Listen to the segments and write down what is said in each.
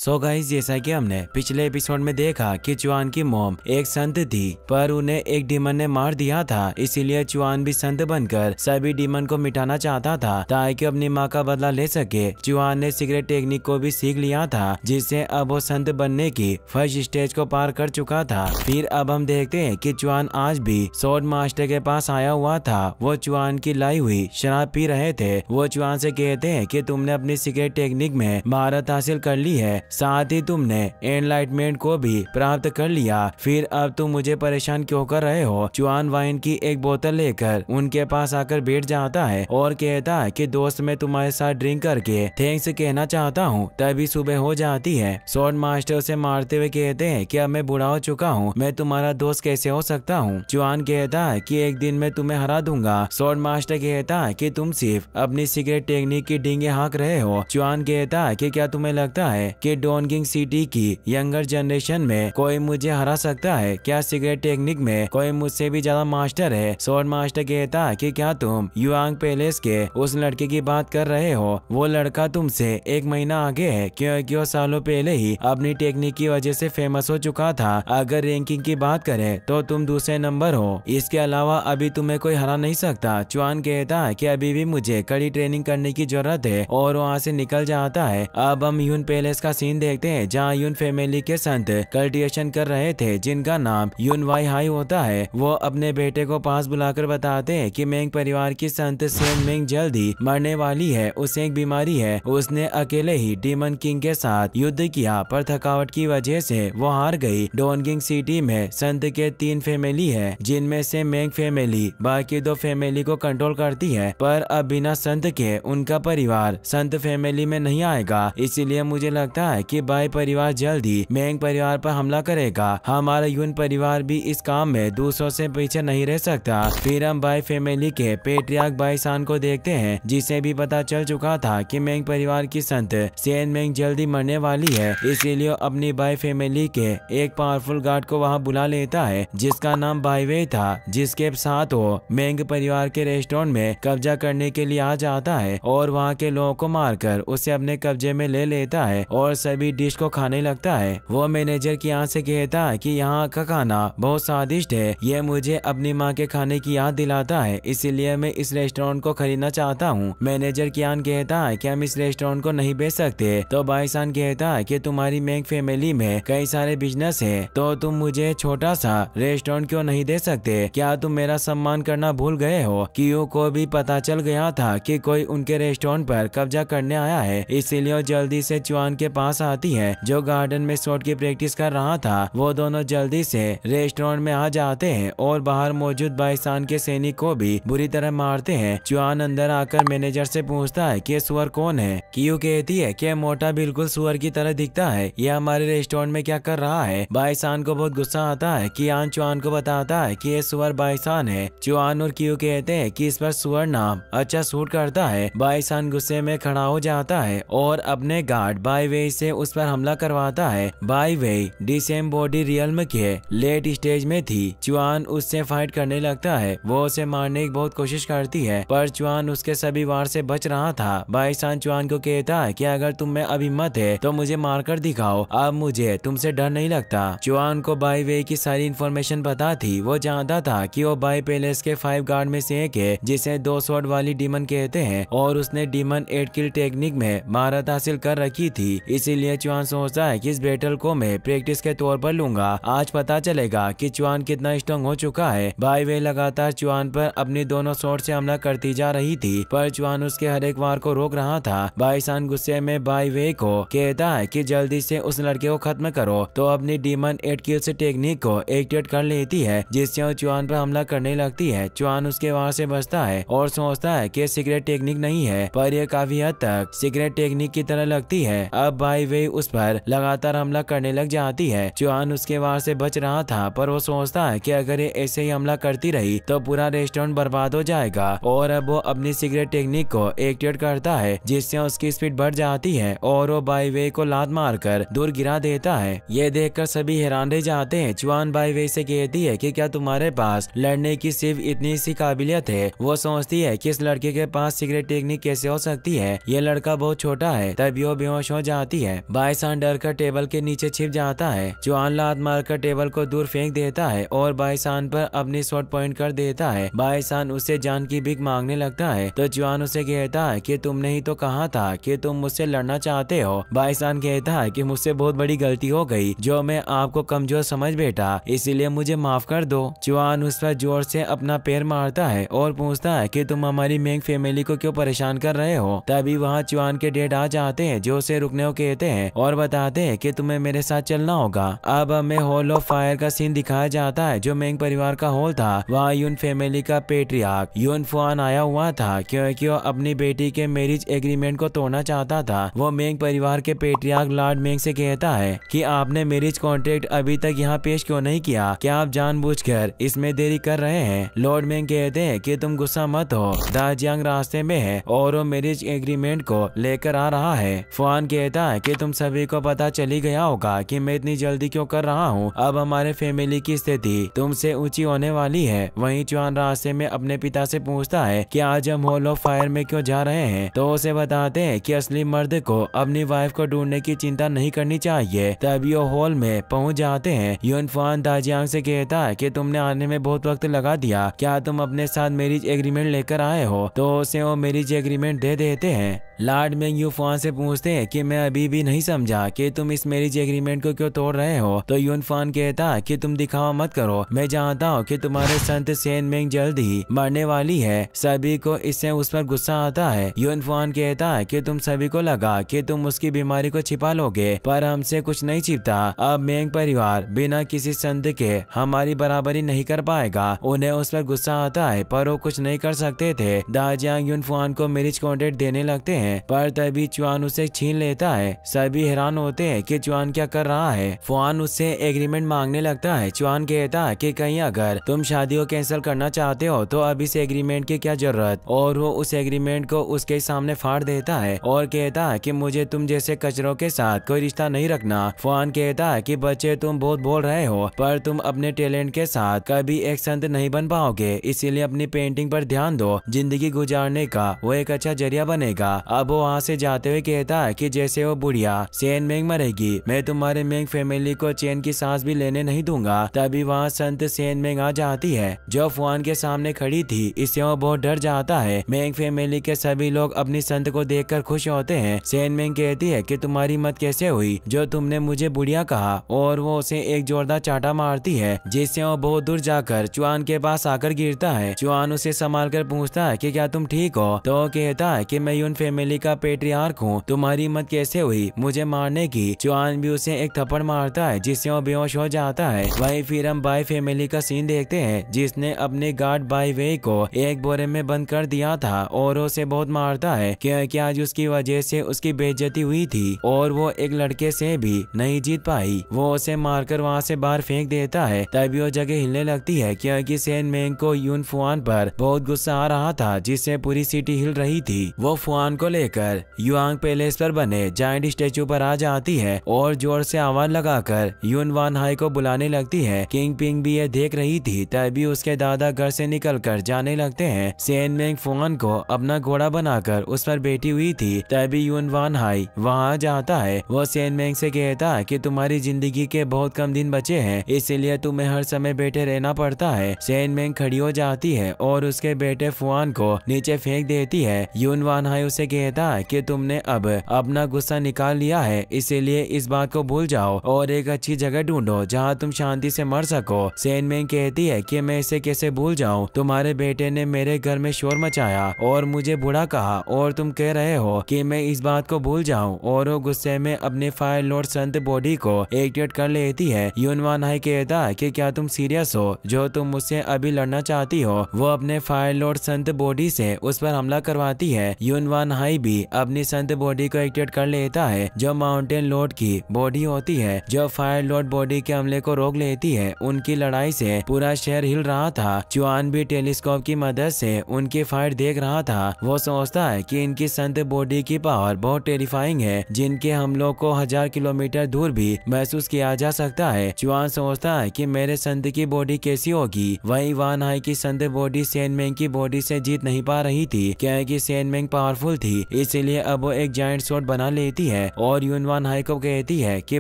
So guys, जैसा कि हमने पिछले एपिसोड में देखा कि चुआन की मॉम एक संत थी, पर उन्हें एक डीमन ने मार दिया था। इसीलिए चुआन भी संत बनकर सभी डीमन को मिटाना चाहता था ताकि अपनी माँ का बदला ले सके। चुआन ने सीक्रेट टेक्निक को भी सीख लिया था, जिससे अब वो संत बनने की फर्स्ट स्टेज को पार कर चुका था। फिर अब हम देखते हैं कि चुआन आज भी स्वॉर्ड मास्टर के पास आया हुआ था। वो चुआन की लाई हुई शराब पी रहे थे। वो चुआन से कहते हैं कि तुमने अपनी सीक्रेट टेक्निक में महारत हासिल कर ली है, साथ ही तुमने एनलाइटमेंट को भी प्राप्त कर लिया। फिर अब तुम मुझे परेशान क्यों कर रहे हो? चुआन वाइन की एक बोतल लेकर उनके पास आकर बैठ जाता है और कहता है कि दोस्त, मैं तुम्हारे साथ ड्रिंक करके थैंक्स कहना चाहता हूँ। तभी सुबह हो जाती है। स्वॉर्ड मास्टर उसे मारते हुए कहते हैं कि अब मैं बूढ़ा हो चुका हूँ, मैं तुम्हारा दोस्त कैसे हो सकता हूँ? चुआन कहता है कि एक दिन मैं तुम्हें हरा दूंगा। स्वॉर्ड मास्टर कहता है कि तुम सिर्फ अपनी सीक्रेट टेक्निक की डींगे हाँक रहे हो। चुआन कहता है कि क्या तुम्हें लगता है कि डोनगिंग सिटी की यंगर जनरेशन में कोई मुझे हरा सकता है? क्या सीक्रेट टेक्निक में कोई मुझसे भी ज्यादा मास्टर है? स्वॉर्ड मास्टर कहता है कि क्या तुम युआंग पैलेस के उस लड़के की बात कर रहे हो? वो लड़का तुमसे 1 महीना आगे है, क्योंकि वो सालों पहले ही अपनी टेक्निक की वजह से फेमस हो चुका था। अगर रैंकिंग की बात करें तो तुम दूसरे नंबर हो। इसके अलावा अभी तुम्हें कोई हरा नहीं सकता। चुआन कहता है कि अभी भी मुझे कड़ी ट्रेनिंग करने की जरूरत है और वहाँ से निकल जाता है। अब हम यून पैलेस का सीन देखते हैं, जहाँ यून फैमिली के संत कल्टिवेशन कर रहे थे, जिनका नाम यून वाई हाई होता है। वो अपने बेटे को पास बुलाकर बताते हैं कि मेंग परिवार की संत सेन मेंग जल्दी मरने वाली है, उसे एक बीमारी है। उसने अकेले ही डीमन किंग के साथ युद्ध किया, पर थकावट की वजह से वो हार गई। डोनगिंग सिटी में संत के 3 फैमिली है, जिनमें से मेंग फैमिली बाकी 2 फैमिली को कंट्रोल करती है। पर अब बिना संत के उनका परिवार संत फैमिली में नहीं आएगा। इसीलिए मुझे लगता है कि बाई परिवार जल्दी मेंग परिवार पर हमला करेगा। हमारा यून परिवार भी इस काम में दूसरों से पीछे नहीं रह सकता। फिर हम बाई फैमिली के पेट्रियार्क बाई सान को देखते हैं, जिसे भी पता चल चुका था कि मेंग परिवार की संत सेन मेंग जल्दी मरने वाली है। इसीलिए अपनी बाई फैमिली के एक पावरफुल गार्ड को वहाँ बुला लेता है, जिसका नाम बाई वे था, जिसके साथ वो मेंग परिवार के रेस्टोरेंट में कब्जा करने के लिए आ जाता है और वहाँ के लोगों को मारकर उसे अपने कब्जे में ले लेता है और सभी डिश को खाने लगता है। वो मैनेजर की आंख से कहता है कि यहाँ का खाना बहुत स्वादिष्ट है, ये मुझे अपनी माँ के खाने की याद दिलाता है, इसीलिए मैं इस रेस्टोरेंट को खरीदना चाहता हूँ। मैनेजर कियान कहता है कि हम इस रेस्टोरेंट को नहीं बेच सकते। तो बाईसान कहता है कि तुम्हारी मेंग फैमिली में कई सारे बिजनेस है, तो तुम मुझे छोटा सा रेस्टोरेंट क्यों नहीं दे सकते? क्या तुम मेरा सम्मान करना भूल गए हो? कियो को भी पता चल गया था कि कोई उनके रेस्टोरेंट पर कब्जा करने आया है, इसीलिए वो जल्दी से चुआन के पास आती है, जो गार्डन में शॉट की प्रैक्टिस कर रहा था। वो दोनों जल्दी से रेस्टोरेंट में आ जाते हैं और बाहर मौजूद बाईसान के सैनिक को भी बुरी तरह मारते हैं। चुआन अंदर आकर मैनेजर से पूछता है कि सुअर कौन है? कियो कहती है कि मोटा बिल्कुल सुअर की तरह दिखता है, ये हमारे रेस्टोरेंट में क्या कर रहा है? बाईसान को बहुत गुस्सा आता है। कियान चुआन को बताता है कि ये सुअर बाईसान है। चुआन और कियो कहते हैं कि इस पर सुअर नाम अच्छा सूट करता है। बाईसान गुस्से में खड़ा हो जाता है और अपने गार्ड बाई वे से उस पर हमला करवाता है। बाई वे डिसेम बॉडी रियल्म के लेट स्टेज में थी। चुआन उससे फाइट करने लगता है। वो उसे मारने की बहुत कोशिश करती है, पर चुआन उसके सभी वार से बच रहा था। बाईसान चुआन को कहता है कि अगर तुम में अभी मत है तो मुझे मारकर दिखाओ, अब मुझे तुमसे डर नहीं लगता। चुआन को बाई वे की सारी इन्फॉर्मेशन पता थी। वो जानता था कि वो बाई पैलेस के 5 गार्ड में से एक है, जिसे 2 स्वॉर्ड वाली डीमन कहते हैं, और उसने डीमन 8 किल टेक्निक में महारत हासिल कर रखी थी। इसीलिए चुआन सोचता है कि इस बैटल को मैं प्रैक्टिस के तौर पर लूंगा। आज पता चलेगा कि चुआन कितना स्ट्रॉन्ग हो चुका है। बाई वे लगातार चुआन पर अपनी दोनों स्वॉर्ड से हमला करती जा रही थी, पर चुआन उसके हर एक वार को रोक रहा था। बाईसान गुस्से में बाई वे को कहता है कि जल्दी से उस लड़के को खत्म करो, तो अपनी डीमन 8 किल से टेक्निक को एक्टिवेट कर लेती है, जिससे वो चुआन पर हमला करने लगती है। चुआन उसके वार से बचता है और सोचता है कि सीक्रेट टेक्निक नहीं है, पर यह काफी हद तक सीक्रेट टेक्निक की तरह लगती है। अब बाई वे उस पर लगातार हमला करने लग जाती है। चुआन उसके वार से बच रहा था, पर वो सोचता है कि अगर ये ऐसे ही हमला करती रही तो पूरा रेस्टोरेंट बर्बाद हो जाएगा, और अब वो अपनी सीक्रेट टेक्निक को एक्टिवेट करता है, जिससे उसकी स्पीड बढ़ जाती है और वो बाई वे को लात मारकर दूर गिरा देता है। ये देखकर सभी हैरान रह जाते हैं। चुआन बाई वे से कहती है कि क्या तुम्हारे पास लड़ने की सिर्फ इतनी सी काबिलियत है? वो सोचती है कि इस लड़के के पास सीक्रेट टेक्निक कैसे हो सकती है, ये लड़का बहुत छोटा है। तभी वो बेहोश हो जाती है। है। बाईसान डर कर टेबल के नीचे छिप जाता है। चुआन लात मारकर टेबल को दूर फेंक देता है और बाईसान पर अपनी शॉट पॉइंट कर देता है। बाईसान उससे जान की भीख मांगने लगता है तो चुआन उसे कहता है कि तुमने ही तो कहा था कि तुम मुझसे लड़ना चाहते हो। बाईसान कहता है कि मुझसे बहुत बड़ी गलती हो गई जो मैं आपको कमजोर समझ बैठा, इसीलिए मुझे माफ कर दो। चुआन उस पर जोर से अपना पैर मारता है और पूछता है कि तुम हमारी मेंग फैमिली को क्यों परेशान कर रहे हो। तभी वहाँ चुआन के डैड आ जाते हैं जो उसे रुकने को कहते हैं और बताते हैं कि तुम्हें मेरे साथ चलना होगा। अब हमें हॉल ऑफ फायर का सीन दिखाया जाता है जो मेंग परिवार का हॉल था। वहाँ यून फैमिली का पेट्रियार्क यून फुआन आया हुआ था क्योंकि वो अपनी बेटी के मैरिज एग्रीमेंट को तोड़ना चाहता था। वो मेंग परिवार के पेट्रियार्क लॉर्ड मेंग से कहता है कि आपने मैरिज कॉन्ट्रैक्ट अभी तक यहाँ पेश क्यों नहीं किया, क्या आप जानबूझकर इसमें देरी कर रहे हैं। लॉर्ड मेंग कहते हैं कि तुम गुस्सा मत हो, दाजियांग रास्ते में है और वो मैरिज एग्रीमेंट को लेकर आ रहा है। फुआन कहता है कि तुम सभी को पता चली गया होगा कि मैं इतनी जल्दी क्यों कर रहा हूँ। अब हमारे फैमिली की स्थिति तुमसे ऊंची होने वाली है। वहीं चुआन रास्ते में अपने पिता से पूछता है कि आज हम हॉल ऑफ फायर में क्यों जा रहे हैं तो उसे बताते हैं कि असली मर्द को अपनी वाइफ को ढूंढने की चिंता नहीं करनी चाहिए। तभी वो हॉल में पहुंच जाते हैं। यून फुआन दाजियांग से कहता है कि तुमने आने में बहुत वक्त लगा दिया, क्या तुम अपने साथ मैरिज एग्रीमेंट लेकर आए हो, तो उसे वो मैरिज एग्रीमेंट दे देते हैं। लॉर्ड मेंग यून फुआन से पूछते हैं कि मैं अभी भी नहीं समझा कि तुम इस मैरिज एग्रीमेंट को क्यों तोड़ रहे हो। तो यून फुआन कहता है कि तुम दिखावा मत करो, मैं जानता हूँ कि तुम्हारे संत सेन मेंग जल्द ही मरने वाली है। सभी को इससे उस पर गुस्सा आता है। यून फुआन कहता है कि तुम सभी को लगा कि तुम उसकी बीमारी को छिपा लोगे पर हमसे कुछ नहीं छिपता। अब मेंग परिवार बिना किसी संत के हमारी बराबरी नहीं कर पाएगा। उन्हें उस पर गुस्सा आता है पर वो कुछ नहीं कर सकते थे। दाजियांग यून फुआन को मैरिज कॉन्ट्रैक्ट देने लगते हैं पर तभी चुआन उसे छीन लेता है। सभी हैरान होते हैं कि चुआन क्या कर रहा है। फुआन उससे एग्रीमेंट मांगने लगता है। चुआन कहता है कि कहीं अगर तुम शादी को कैंसिल करना चाहते हो तो अब इस एग्रीमेंट की क्या जरूरत, और वो उस एग्रीमेंट को उसके सामने फाड़ देता है और कहता है कि मुझे तुम जैसे कचरों के साथ कोई रिश्ता नहीं रखना। फुआन कहता है कि बच्चे तुम बहुत बोल रहे हो पर तुम अपने टैलेंट के साथ कभी एक संत नहीं बन पाओगे, इसीलिए अपनी पेंटिंग पर ध्यान दो, जिंदगी गुजारने का वो एक अच्छा जरिया बनेगा। अब वो वहाँ से जाते हुए कहता है कि जैसे वो बुढ़िया सेन मेंग मरेगी मैं तुम्हारे मेंग फैमिली को चैन की सांस भी लेने नहीं दूंगा। तभी वहाँ संत सेन मेंग आ जाती है जो फुआन के सामने खड़ी थी। इससे वो बहुत डर जाता है। मेंग फैमिली के सभी लोग अपनी संत को देखकर खुश होते हैं। सेन मेंग कहती है कि तुम्हारी मत कैसे हुई जो तुमने मुझे बुढ़िया कहा, और वो उसे एक जोरदार चाटा मारती है जिससे वो बहुत दूर जाकर चुआन के पास आकर गिरता है। चुआन उसे संभाल कर पूछता है कि क्या तुम ठीक हो, तो वो कहता है कि मैं यून फैमिली का पेट्रियार्क हूँ, तुम्हारी हिम्मत कैसे हुई मुझे मारने की। चुआन भी उसे एक थप्पड़ मारता है जिससे वो बेहोश हो जाता है। वहीं फिर हम बाई फैमिली का सीन देखते हैं जिसने अपने गार्ड बाई वे को एक बोरे में बंद कर दिया था और उसे बहुत मारता है क्योंकि आज उसकी वजह से उसकी बेइज्जती हुई थी और वो एक लड़के से भी नहीं जीत पाई। वो उसे मारकर वहाँ से बाहर फेंक देता है। तभी वो जगह हिलने लगती है क्योंकि सेन मेंग को यून फुआन पर बहुत गुस्सा आ रहा था जिससे पूरी सिटी हिल रही थी। वो फुआन को लेकर युआंग पैलेस पर बने जायंट स्टेचू पर आ जाती है और जोर से आवाज लगाकर यून वान हाई को बुलाने लगती है। किंग पिंग भी ये देख रही थी। तभी उसके दादा घर से निकलकर जाने लगते हैं। सेन मेंग फुआन को अपना घोड़ा बनाकर उस पर बैठी हुई थी। तभी यून वान हाई वहाँ जाता है। वो सेन मेंग से कहता है कि तुम्हारी जिंदगी के बहुत कम दिन बचे हैं, इसीलिए तुम्हें हर समय बैठे रहना पड़ता है। सेन मेंग खड़ी हो जाती है और उसके बेटे फुआन को नीचे फेंक देती है। यून वान हाई उसे कहता है कि तुमने अब अपना गुस्सा निकाल लिया है, इसीलिए इस बात को भूल जाओ और एक अच्छी जगह ढूंढो जहाँ तुम शांति से मर सको। सेन मेंग कहती है कि मैं इसे कैसे भूल जाऊँ, तुम्हारे बेटे ने मेरे घर में शोर मचाया और मुझे बुरा कहा और तुम कह रहे हो कि मैं इस बात को भूल जाऊं। और वो गुस्से में अपने फायर लॉर्ड संत बॉडी को एक्टिवेट कर लेती है। यून वान हाई कहता है कि क्या तुम सीरियस हो, जो तुम मुझसे अभी लड़ना चाहती हो। वो अपने फायर लॉर्ड संत बॉडी से उस पर हमला करवाती है। यून वान हाई भी अपनी संत बॉडी को एक्टिवेट कर लेता है जो माउंटेन लॉर्ड की बॉडी होती है, जो फायर लॉर्ड बॉडी के हमले को रोक लेती है। उनकी लड़ाई से पूरा शहर हिल रहा था। चुआन भी टेलीस्कोप की मदद से उनकी फाइट देख रहा था। वो सोचता है कि इनकी संत बॉडी की पावर बहुत टेरिफाइंग है, जिनके हमलों को 1000 किलोमीटर दूर भी महसूस किया जा सकता है। चुआन सोचता है कि मेरे संत की बॉडी कैसी होगी। वहीं वान हाई की संत बॉडी सेन मेंग की बॉडी से जीत नहीं पा रही थी क्योंकि सेन मेंग पावरफुल थी, इसलिए अब वो एक जायंट स्वॉर्ड बना लेती है है और युनवान हाई को कहती है कि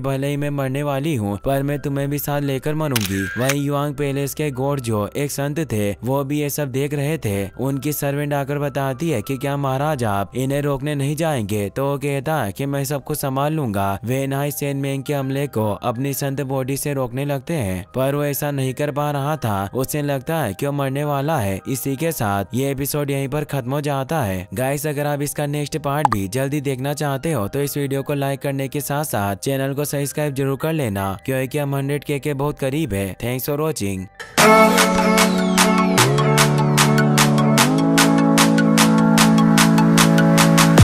भले ही मैं मरने वाली हूँ पर मैं तुम्हें भी साथ लेकर मरूंगी। वहीं युआंग पैलेस के गॉर्ड जो एक संत थे वो भी ये सब देख रहे थे। उनकी सर्वेंट आकर बताती है कि क्या महाराज आप इन्हें रोकने नहीं जाएंगे, तो वो कहता है कि मैं सब कुछ संभाल लूंगा। वे नाई सेन मेंग के हमले को अपनी संत बॉडी से रोकने लगते हैं पर वो ऐसा नहीं कर पा रहा था। उसे लगता है कि वो मरने वाला है। इसी के साथ ये एपिसोड यहीं पर खत्म हो जाता है। गाइस अगर आप इसका नेक्स्ट पार्ट भी जल्दी देखना चाहते हो तो इस वीडियो को लाइक करने के साथ साथ चैनल को सब्सक्राइब जरूर कर लेना क्योंकि हम 100K के बहुत करीब है। Thanks for watching.